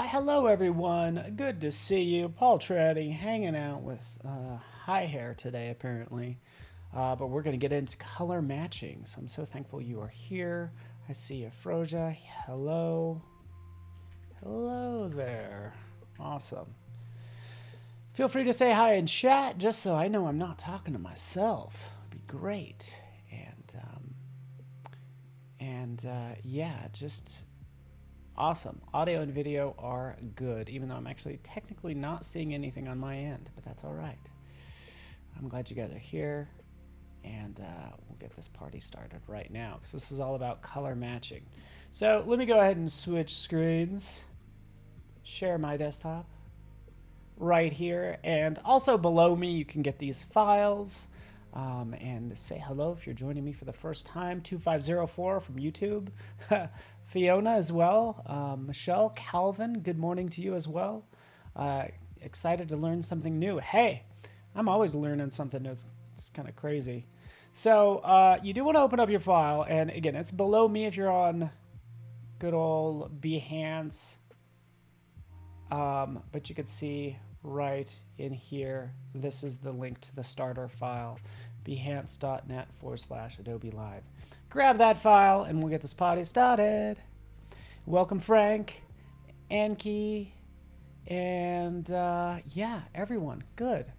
Why, hello everyone. Good to see you. Paul Trani hanging out with high hair today, apparently. But we're going to get into color matching. So I'm so thankful you are here. I see Afroja. Hello. Hello there. Awesome. Feel free to say hi in chat, just so I know I'm not talking to myself. It'd be great. Yeah, just awesome. Audio and video are good, even though I'm actually technically not seeing anything on my end, but that's all right. I'm glad you guys are here, and we'll get this party started right now, because this is all about color matching. So let me go ahead and switch screens, share my desktop right here, and also below me you can get these files. And say hello if you're joining me for the first time. 2504 from YouTube. Fiona as well. Michelle, Calvin, good morning to you as well. Excited to learn something new. Hey, I'm always learning something new. It's kind of crazy. So you do want to open up your file. And again, it's below me if you're on good old Behance. But you can see right in here, this is the link to the starter file, behance.net/Adobe Live. Grab that file and we'll get this party started. Welcome Frank, Anki, and yeah, everyone, good.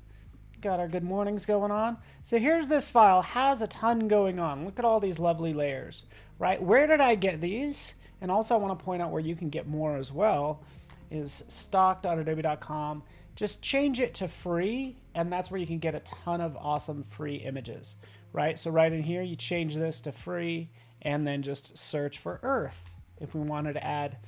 Got our good mornings going on. So here's this file, has a ton going on. Look at all these lovely layers, right? Where did I get these? And also I want to point out where you can get more as well is stock.adobe.com. Just change it to free, and that's where you can get a ton of awesome free images, right? So right in here, you change this to free, and then just search for Earth. If we wanted to add,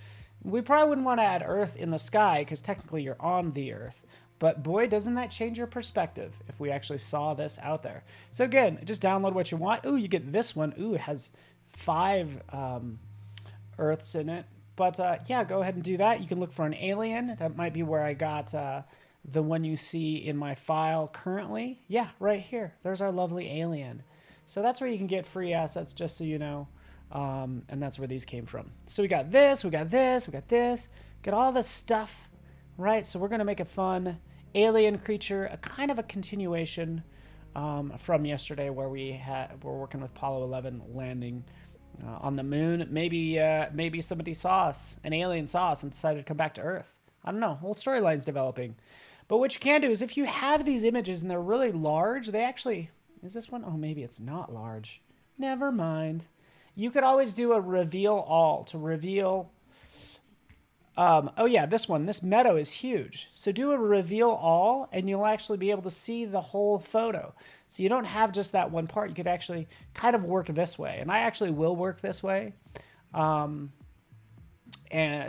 we probably wouldn't want to add Earth in the sky, because technically you're on the Earth. But boy, doesn't that change your perspective if we actually saw this out there. So again, just download what you want. Ooh, you get this one. Ooh, it has 5 Earths in it. But yeah, go ahead and do that. You can look for an alien. That might be where I got the one you see in my file currently. Yeah, right here. There's our lovely alien. So that's where you can get free assets, just so you know. And that's where these came from. So we got this, we got this, we got this. Got all this stuff, right? So we're going to make a fun alien creature, a kind of a continuation from yesterday where we're working with Apollo 11 landing on the moon. Maybe somebody saw us, an alien saw us and decided to come back to Earth. I don't know, whole storyline's developing. But what you can do is if you have these images and they're really large, they actually, is this one? Oh, maybe it's not large. Never mind. You could always do a reveal all to reveal. Oh yeah, this one, this meadow is huge. So do a reveal all and you'll actually be able to see the whole photo. So you don't have just that one part. You could actually kind of work this way. And I actually will work this way. And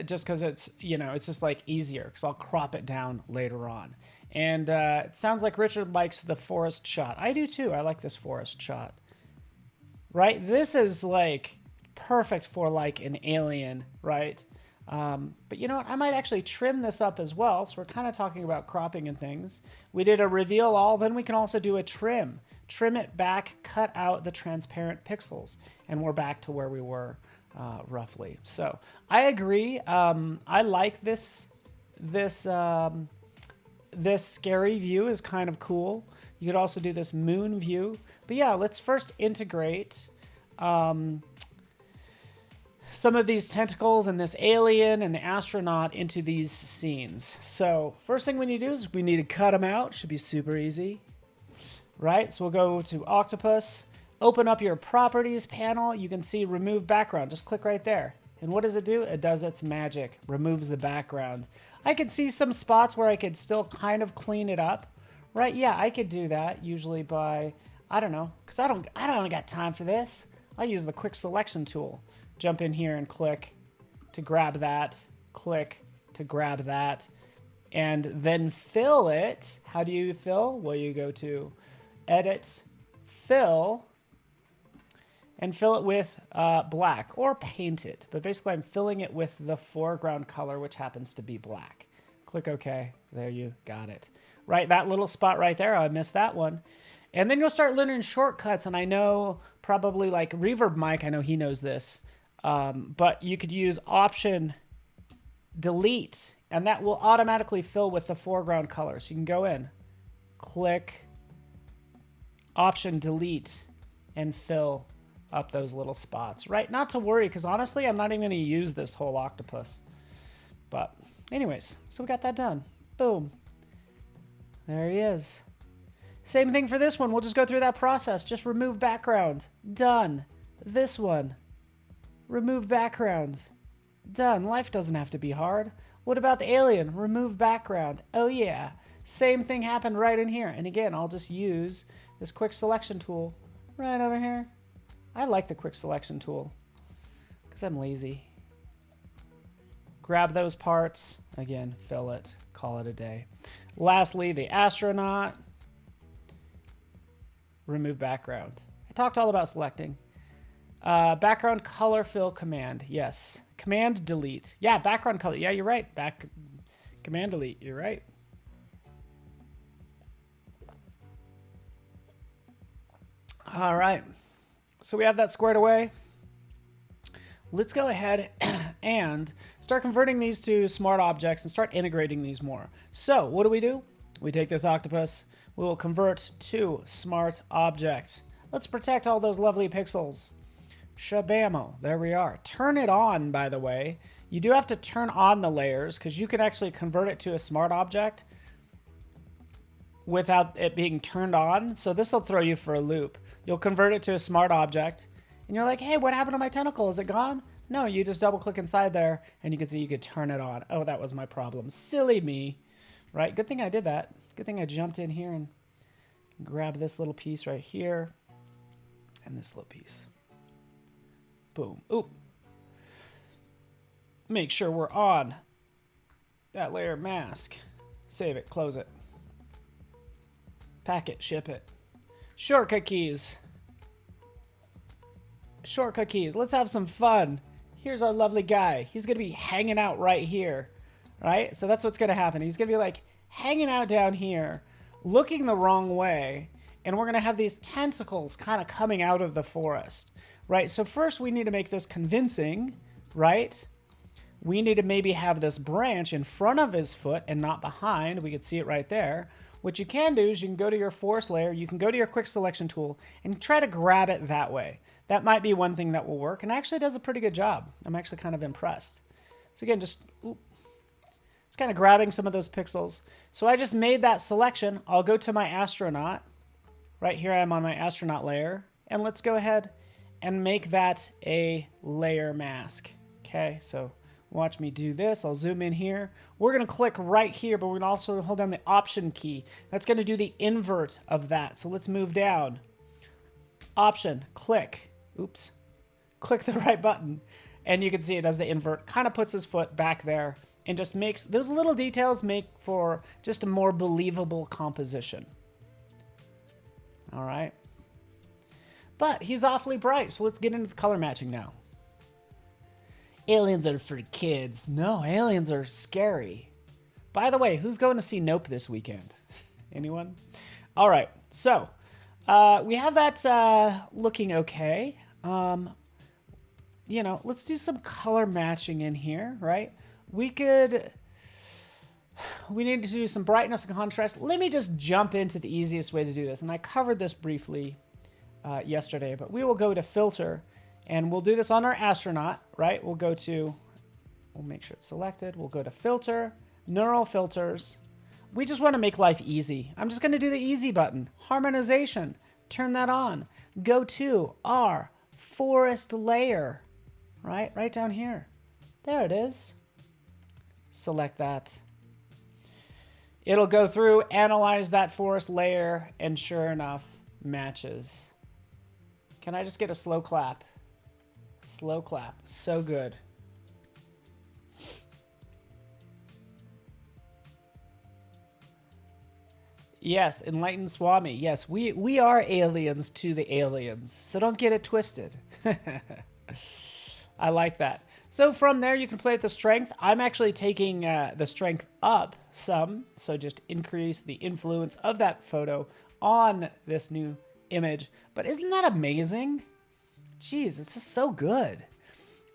just because it's, you know, it's just like easier because I'll crop it down later on. And it sounds like Richard likes the forest shot. I do too. I like this forest shot. Right? This is like perfect for like an alien, right? But you know what? I might actually trim this up as well. So we're kind of talking about cropping and things. We did a reveal all, then we can also do a trim. Trim it back, cut out the transparent pixels, and we're back to where we were roughly. So I agree. I like this scary view is kind of cool. You could also do this moon view. But yeah, let's first integrate some of these tentacles and this alien and the astronaut into these scenes. So first thing we need to do is we need to cut them out. Should be super easy, right? So we'll go to Octopus, open up your properties panel. You can see remove background. Just click right there. And what does it do? It does its magic, removes the background. I could see some spots where I could still kind of clean it up, right? Yeah, I could do that usually by, I don't know, because I don't got time for this. I use the quick selection tool. Jump in here and click to grab that, click to grab that, and then fill it. How do you fill? Well, you go to Edit, Fill, and fill it with black, or paint it. But basically, I'm filling it with the foreground color, which happens to be black. Click OK. There you got it. Right, that little spot right there, I missed that one. And then you'll start learning shortcuts, and I know probably like Reverb Mike, I know he knows this. But you could use Option Delete And that will automatically fill with the foreground color. So you can go in, click, Option Delete, and fill up those little spots, right? Not to worry, because honestly, I'm not even going to use this whole octopus. But anyways, so we got that done. Boom. There he is. Same thing for this one. We'll just go through that process. Just remove background. Done. This one. Remove background. Done. Life doesn't have to be hard. What about the alien? Remove background. Oh yeah. Same thing happened right in here. And again, I'll just use this quick selection tool right over here. I like the quick selection tool because I'm lazy. Grab those parts. Again, fill it. Call it a day. Lastly, the astronaut. Remove background. I talked all about selecting. Background color fill command. Yes. Command delete. Yeah, background color. Yeah, you're right. Command delete. You're right. All right. So we have that squared away. Let's go ahead and start converting these to smart objects and start integrating these more. So what do? We take this octopus. We will convert to smart object. Let's protect all those lovely pixels. Shabamo. There we are. Turn it on, by the way. You do have to turn on the layers because you can actually convert it to a smart object without it being turned on. So this will throw you for a loop. You'll convert it to a smart object and you're like, hey, what happened to my tentacle? Is it gone? No, you just double click inside there and you can see you could turn it on. Oh, that was my problem. Silly me, right? Good thing I did that. Good thing I jumped in here and grabbed this little piece right here and this little piece. Boom. Oop. Make sure we're on that layer mask. Save it, close it. Pack it, ship it. Shortcut keys. Shortcut keys. Let's have some fun. Here's our lovely guy. He's going to be hanging out right here, right? So that's what's going to happen. He's going to be like hanging out down here, looking the wrong way, and we're going to have these tentacles kind of coming out of the forest, right? So first we need to make this convincing, right? We need to maybe have this branch in front of his foot and not behind. We could see it right there. What you can do is you can go to your forest layer, you can go to your quick selection tool and try to grab it that way. That might be one thing that will work and actually does a pretty good job. I'm actually kind of impressed. So again, just kind of grabbing some of those pixels. So I just made that selection. I'll go to my astronaut. Right here I am on my astronaut layer. And let's go ahead and make that a layer mask. Okay, so watch me do this. I'll zoom in here. We're going to click right here, but we're going to also hold down the Option key. That's going to do the invert of that. So let's move down. Option, click. Oops. Click the right button. And you can see it does the invert. Kind of puts his foot back there and just makes those little details make for just a more believable composition. All right. But he's awfully bright, so let's get into the color matching now. Aliens are for kids. No, aliens are scary. By the way, who's going to see Nope this weekend? Anyone? All right, so we have that looking okay. You know, let's do some color matching in here, right? We need to do some brightness and contrast. Let me just jump into the easiest way to do this. And I covered this briefly yesterday, but we will go to filter and we'll do this on our astronaut, right? We'll make sure it's selected. We'll go to filter, neural filters. We just want to make life easy. I'm just going to do the easy button. Harmonization, turn that on. Go to our forest layer, right? Right down here. There it is. Select that. It'll go through, analyze that forest layer, and sure enough, matches. Can I just get a slow clap? Slow clap. So good. Yes, Enlightened Swami. Yes, we are aliens to the aliens, so don't get it twisted. I like that. So from there, you can play with the strength. I'm actually taking the strength up some, so just increase the influence of that photo on this new image. But isn't that amazing? Jeez, it's just so good.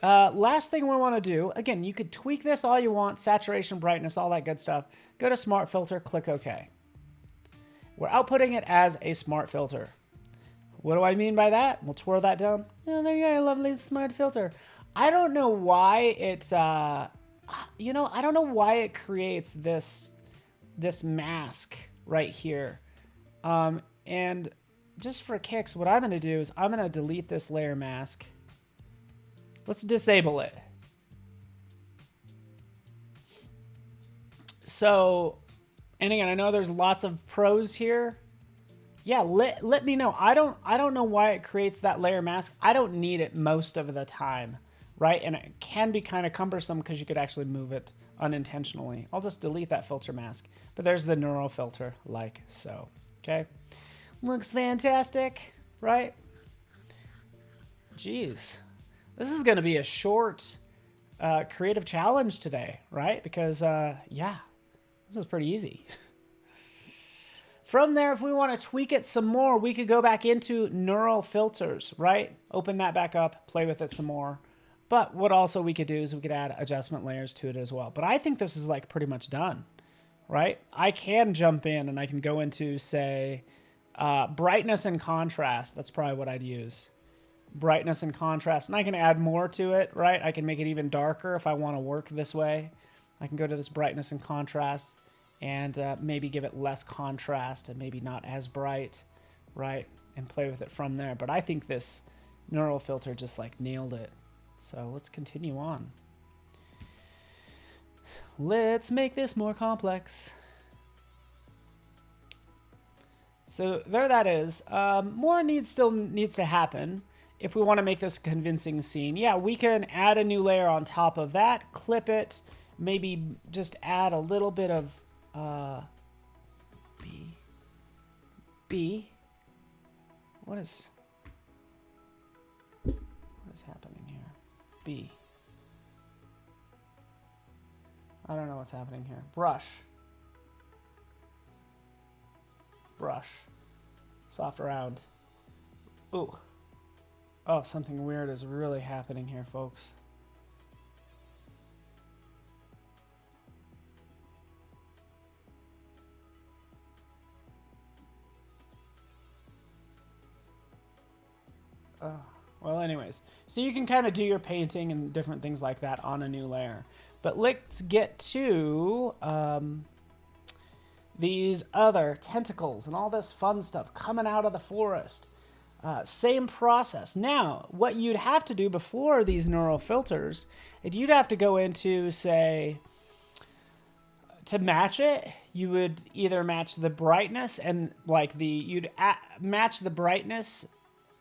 Last thing we want to do, again, you could tweak this all you want, saturation, brightness, all that good stuff. Go to Smart Filter, click OK. We're outputting it as a smart filter. What do I mean by that? We'll twirl that down. Oh, there you go, lovely smart filter. I don't know why it's, you know, I don't know why it creates this mask right here. And just for kicks, what I'm going to do is I'm going to delete this layer mask. Let's disable it. So, and again, I know there's lots of pros here. Yeah, let me know. I don't know why it creates that layer mask. I don't need it most of the time, right? And it can be kind of cumbersome because you could actually move it unintentionally. I'll just delete that filter mask. But there's the neural filter, like so. Okay, looks fantastic, right? Jeez, this is going to be a short creative challenge today, right? Because yeah, this is pretty easy. From there, if we want to tweak it some more, we could go back into neural filters, right? Open that back up, play with it some more. But what also we could do is we could add adjustment layers to it as well. But I think this is like pretty much done, right? I can jump in and I can go into, say, brightness and contrast. That's probably what I'd use. Brightness and contrast. And I can add more to it, right? I can make it even darker if I want to work this way. I can go to this brightness and contrast and maybe give it less contrast and maybe not as bright, right? And play with it from there. But I think this neural filter just like nailed it. So let's continue on. Let's make this more complex. So there that is. More still needs to happen if we want to make this a convincing scene. Yeah, we can add a new layer on top of that, clip it, maybe just add a little bit of B. What is happening here? B. I don't know what's happening here. Brush. Soft around. Ooh. Oh, something weird is really happening here, folks. Well, anyways, so you can kind of do your painting and different things like that on a new layer. But let's get to these other tentacles and all this fun stuff coming out of the forest. Same process. Now, what you'd have to do before these neural filters, you'd have to go into, say, to match it, you would either match the brightness and like match the brightness,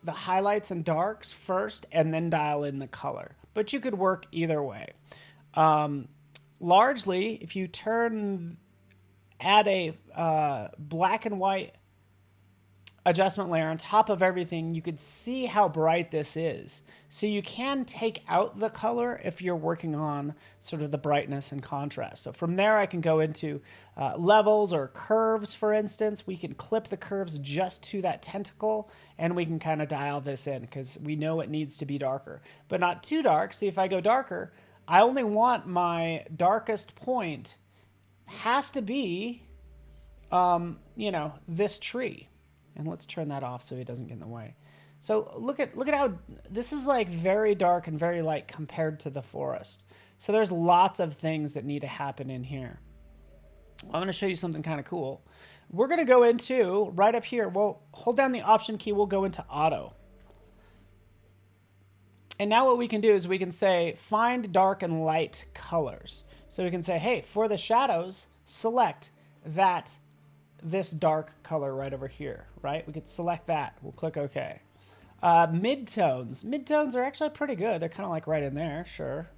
the highlights and darks first, and then dial in the color. But you could work either way. Largely, if you add a black and white adjustment layer on top of everything, you could see how bright this is. So you can take out the color if you're working on sort of the brightness and contrast. So from there, I can go into levels or curves, for instance. We can clip the curves just to that tentacle, and we can kind of dial this in because we know it needs to be darker, but not too dark. See, if I go darker, I only want my darkest point has to be, you know, this tree. And let's turn that off so it doesn't get in the way. So look at how this is like very dark and very light compared to the forest. So there's lots of things that need to happen in here. I'm going to show you something kind of cool. We're going to go into right up here. We'll hold down the Option key. We'll go into Auto. And now what we can do is we can say find dark and light colors. So we can say, hey, for the shadows, select this dark color right over here, right? We could select that. We'll click OK. Midtones. Midtones are actually pretty good. They're kind of like right in there. Sure.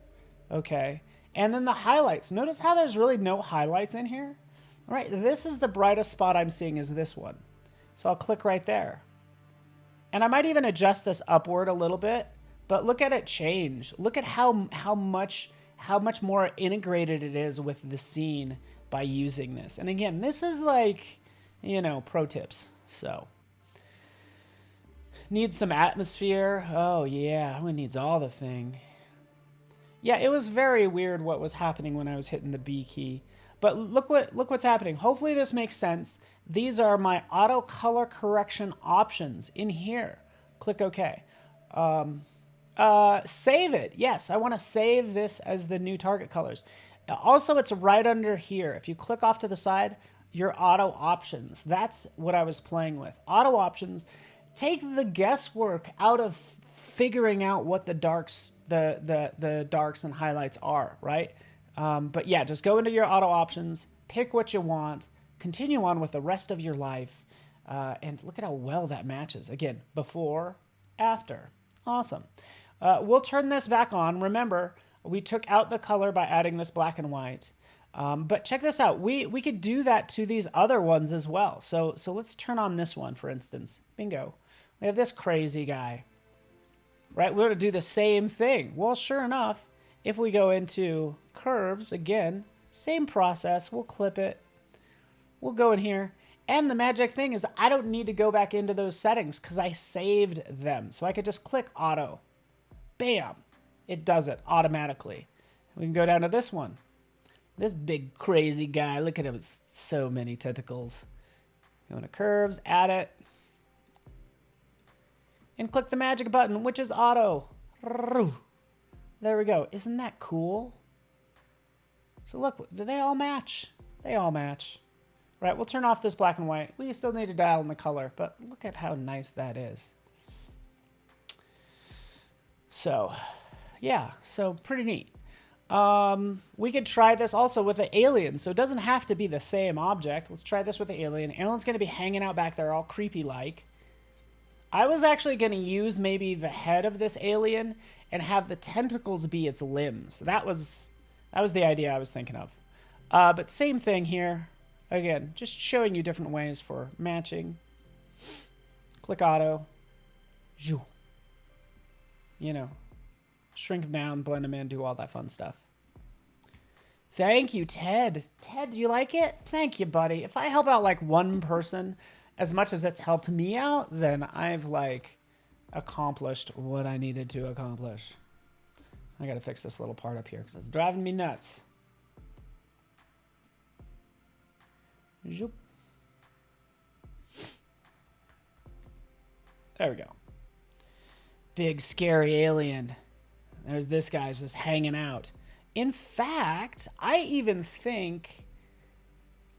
Okay. And then the highlights. Notice how there's really no highlights in here? All right. This is the brightest spot I'm seeing is this one. So I'll click right there. And I might even adjust this upward a little bit, but look at it change. Look at how much more integrated it is with the scene by using this. And again, this is like, you know, pro tips. So needs some atmosphere. Oh yeah, it needs all the thing. Yeah, it was very weird what was happening when I was hitting the B key. But look what's happening. Hopefully this makes sense. These are my auto color correction options in here. Click OK. Save it. Yes, I want to save this as the new target colors. Also, it's right under here. If you click off to the side, your auto options. That's what I was playing with. Auto options take the guesswork out of figuring out what the darks, the darks and highlights are, right? But yeah, just go into your auto options, pick what you want, continue on with the rest of your life, and look at how well that matches. Again, before, after. Awesome. We'll turn this back on. Remember, we took out the color by adding this black and white. But check this out. We could do that to these other ones as well. So let's turn on this one, for instance. Bingo. We have this crazy guy. Right? We're going to do the same thing. Well, sure enough, if we go into curves, again, same process. We'll clip it. We'll go in here. And the magic thing is I don't need to go back into those settings because I saved them. So I could just click auto. Bam. It does it automatically. We can go down to this one. This big crazy guy. Look at him. It's so many tentacles. Go into curves, add it. And click the magic button, which is auto. There we go. Isn't that cool? So look, they all match. They all match. Right, we'll turn off this black and white. We still need to dial in the color, but look at how nice that is. So, yeah, so pretty neat. We could try this also with the alien, so it doesn't have to be the same object. Let's try this with the alien. Alien's going to be hanging out back there all creepy-like. I was actually going to use maybe the head of this alien and have the tentacles be its limbs. That was the idea I was thinking of. But same thing here. Again, just showing you different ways for matching. Click auto. You know, shrink them down, blend them in, do all that fun stuff. Thank you, Ted. Ted, do you like it? Thank you, buddy. If I help out like one person as much as it's helped me out, then I've like accomplished what I needed to accomplish. I got to fix this little part up here because it's driving me nuts. Zoop. There we go. Big scary alien. There's this guy's just hanging out. In fact, I even think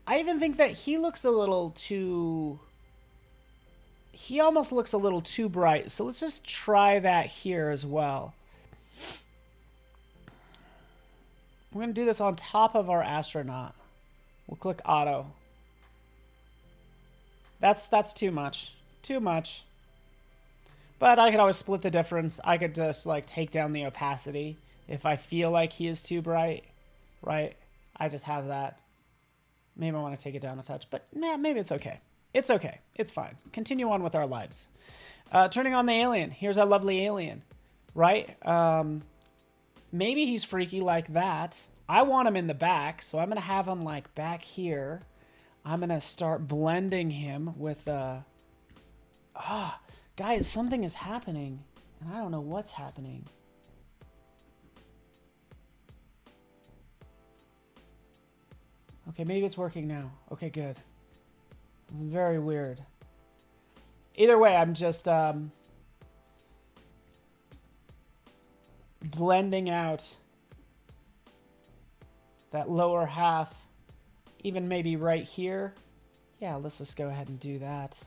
that he looks a little too... He almost looks a little too bright. So let's just try that here as well. We're going to do this on top of our astronaut. We'll click auto. That's too much. Too much. But I could always split the difference. I could just like take down the opacity if I feel like he is too bright, right? I just have that. Maybe I want to take it down a touch, but nah, maybe it's okay. It's okay. It's fine. Continue on with our lives. Turning on the alien. Here's our lovely alien, right? Maybe he's freaky like that. I want him in the back, so I'm going to have him like back here. I'm going to start blending him with... Guys, something is happening, and I don't know what's happening. Okay, maybe it's working now. Okay, good. Very weird. Either way, I'm just blending out that lower half, even maybe right here. Yeah, let's just go ahead and do that.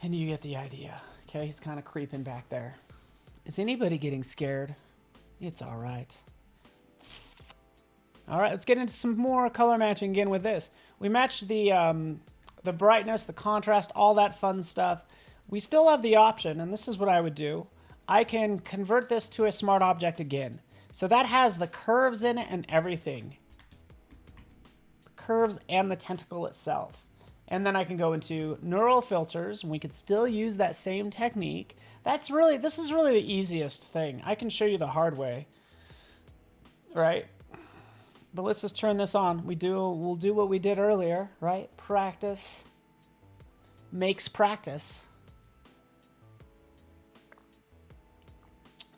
And you get the idea. Okay, he's kind of creeping back there. Is anybody getting scared? It's all right. All right, let's get into some more color matching again with this. We matched the brightness, the contrast, all that fun stuff. We still have the option, and this is what I would do. I can convert this to a smart object again. So that has the curves in it and everything. The curves and the tentacle itself. And then I can go into neural filters, and we could still use that same technique. This is really the easiest thing. I can show you the hard way, right? But let's just turn this on. We'll do what we did earlier, right? Practice makes practice.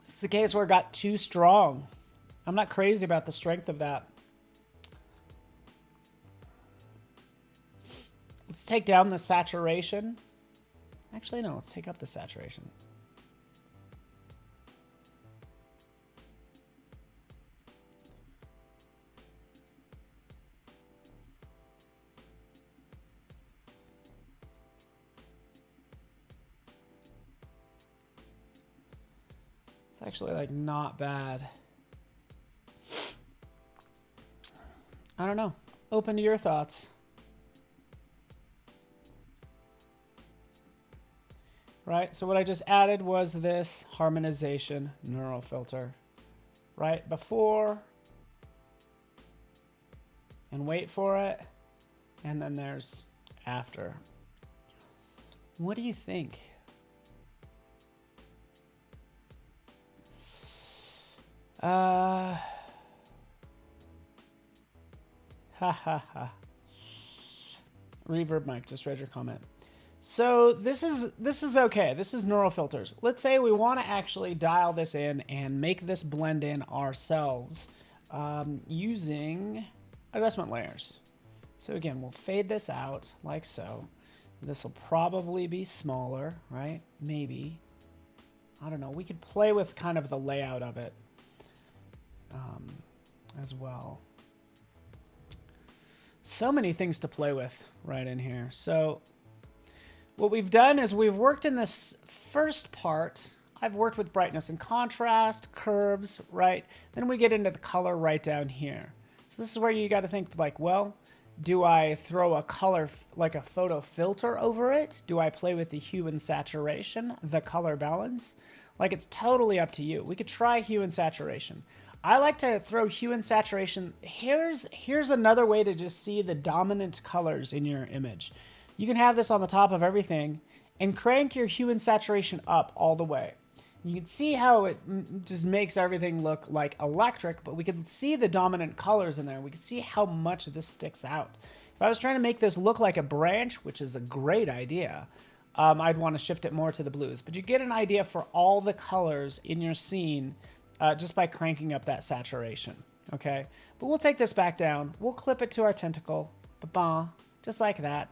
This is the case where it got too strong. I'm not crazy about the strength of that. Let's take down the saturation. Actually, no, let's take up the saturation. It's actually like not bad. I don't know. Open to your thoughts. Right, so what I just added was this harmonization neural filter. Right, before, and wait for it, and then there's after. What do you think? Ha ha ha. Reverb mic, just read your comment. So this is okay. This is neural filters. Let's say we want to actually dial this in and make this blend in ourselves using adjustment layers. So again, we'll fade this out like so. This will probably be smaller, right? Maybe. I don't know. We could play with kind of the layout of it as well. So many things to play with right in here. So what we've done is we've worked in this first part. I've worked with brightness and contrast, curves, right? Then we get into the color right down here. So this is where you got to think like, well, do I throw a color, like a photo filter over it? Do I play with the hue and saturation, the color balance? Like, it's totally up to you. We could try hue and saturation. I like to throw hue and saturation. Here's another way to just see the dominant colors in your image. You can have this on the top of everything and crank your hue and saturation up all the way. You can see how it just makes everything look like electric, but we can see the dominant colors in there. We can see how much this sticks out. If I was trying to make this look like a branch, which is a great idea, I'd want to shift it more to the blues. But you get an idea for all the colors in your scene just by cranking up that saturation, okay? But we'll take this back down. We'll clip it to our tentacle, ba-ba, just like that.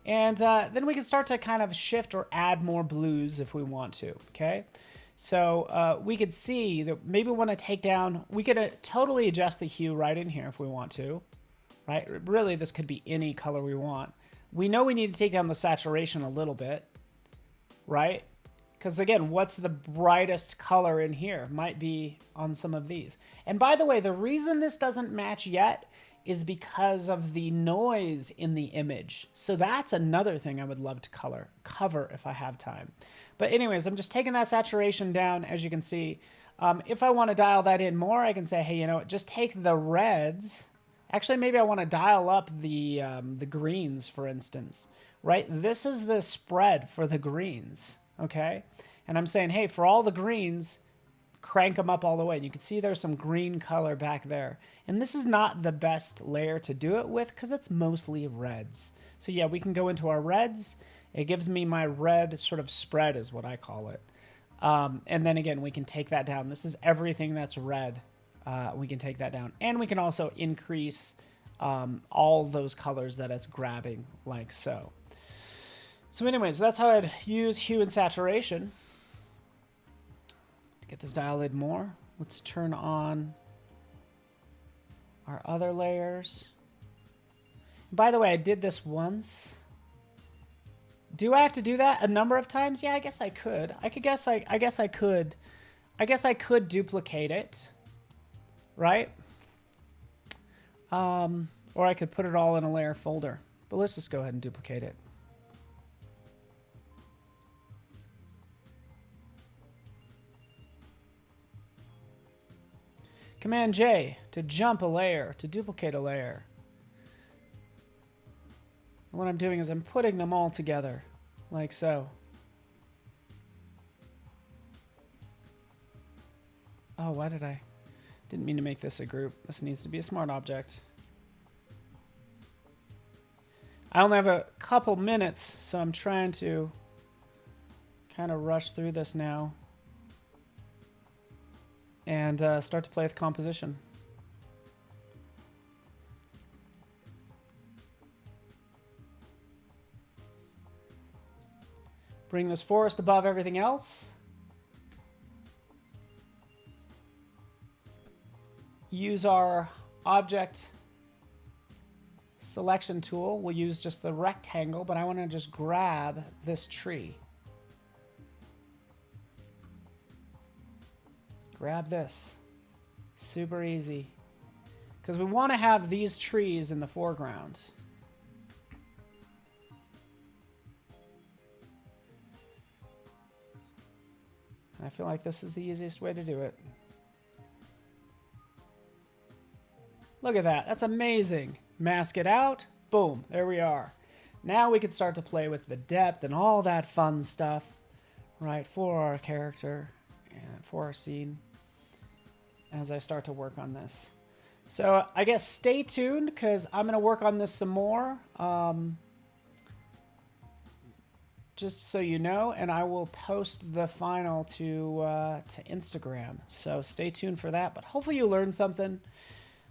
And then we can start to kind of shift or add more blues if we want to, okay? So we could see that maybe we want to take down, we could totally adjust the hue right in here if we want to, right? Really, this could be any color we want. We know we need to take down the saturation a little bit, right? Because again, what's the brightest color in here? Might be on some of these. And by the way, the reason this doesn't match yet is because of the noise in the image. So that's another thing I would love to cover if I have time. But anyways, I'm just taking that saturation down, as you can see. If I want to dial that in more, I can say, hey, you know what, just take the reds. Actually, maybe I want to dial up the greens, for instance, right? This is the spread for the greens, okay? And I'm saying, hey, for all the greens, crank them up all the way. And you can see there's some green color back there. And this is not the best layer to do it with because it's mostly reds. So yeah, we can go into our reds. It gives me my red sort of spread is what I call it. And then again, we can take that down. This is everything that's red. We can take that down. And we can also increase all those colors that it's grabbing like so. So anyways, that's how I'd use hue and saturation. To get this dialed in more, let's turn on our other layers. By the way, I did this once. Do I have to do that a number of times? Yeah, I guess I could. I guess I could duplicate it, right? Or I could put it all in a layer folder. But let's just go ahead and duplicate it. Command J to jump a layer, to duplicate a layer. And what I'm doing is I'm putting them all together, like so. Oh, why did I Didn't mean to make this a group. This needs to be a smart object. I only have a couple minutes, so I'm trying to kind of rush through this now and start to play with composition. Bring this forest above everything else. Use our object selection tool. We'll use just the rectangle, but I want to just grab this tree. Grab this. Super easy. Because we want to have these trees in the foreground. I feel like this is the easiest way to do it. Look at that. That's amazing. Mask it out. Boom. There we are. Now we can start to play with the depth and all that fun stuff, right, for our character and for our scene as I start to work on this. So I guess stay tuned because I'm going to work on this some more. Just so you know, and I will post the final to Instagram. So stay tuned for that. But hopefully you learned something.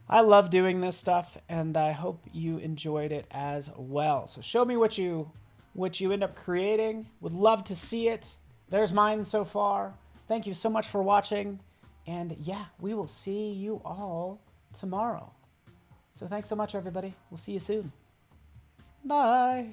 I love doing this stuff, and I hope you enjoyed it as well. So show me what you end up creating. Would love to see it. There's mine so far. Thank you so much for watching. And yeah, we will see you all tomorrow. So thanks so much, everybody. We'll see you soon. Bye.